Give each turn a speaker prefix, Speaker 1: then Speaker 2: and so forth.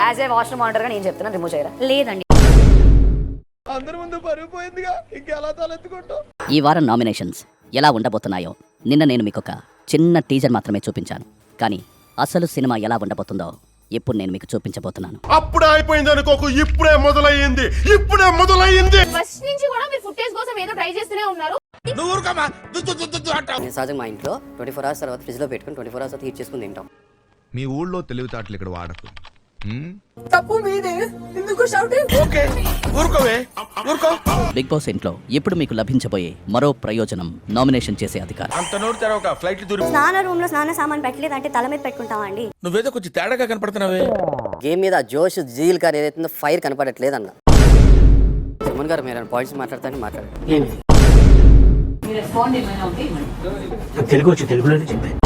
Speaker 1: As a washroom monitor గా నేను చెప్తున్నా, రిమూవ్ చేయరా?
Speaker 2: లేదండి.
Speaker 3: అందరి ముందు పరుగు పోయిందిగా, ఇంకెలా తలెత్తుకుంటావు?
Speaker 4: ఈ వారం నామినేషన్స్ ఎలా ఉండబోతున్నాయో నిన్న నేను మీకు ఒక చిన్న టీజర్ మాత్రమే చూపించాను. కానీ అసలు సినిమా ఎలా ఉండబోతుందో ఇప్పుడు నేను మీకు చూపించబోతున్నాను.
Speaker 5: అప్పుడే అయిపోయింది అనుకోకు, ఇప్పుడే మొదలయ్యింది.
Speaker 2: ఫస్ట్ నుంచి కూడా మీరు ఫుటేజ్ కోసం ఏదో ట్రై చేస్తూనే ఉన్నారు.
Speaker 4: నేను సహజంగా మా ఇంట్లో 24 hours తర్వాత ఫ్రిడ్జ్ లో పెట్టుకుని 24 hours తర్వాత హీట్ చేసుకుని తింటాం.
Speaker 5: మీ ఊళ్ళో తెలివితేటలు ఇక్కడ వాడకు.
Speaker 4: బిగ్ బాస్ ఇంట్లో ఇప్పుడు మీకు లభించబోయే మరో ప్రయోజనం నామినేషన్ చేసే అధికారం.
Speaker 3: అంత నోటి తెరవక ఫ్లైట్ దూరి.
Speaker 2: స్నాన రూమ్ లో స్నాన సామాన్ పెట్టలేదు అంటే తల మీద పెట్టుకుంటావా అండి?
Speaker 3: నువ్వేదో కొంచెం తేడాగా కనపడుతున్నావే.
Speaker 4: గేమ్ మీద జోష్ జీల్ కార్ ఏదైతుందో ఫైర్ కనపడట్లేదన్న. సుమన్ గారు మీరు పాయింట్స్ మాట్లాడతాను మాట్లాడండి.
Speaker 6: తెలుగు వచ్చి తెలుగులోనే చెప్పాను.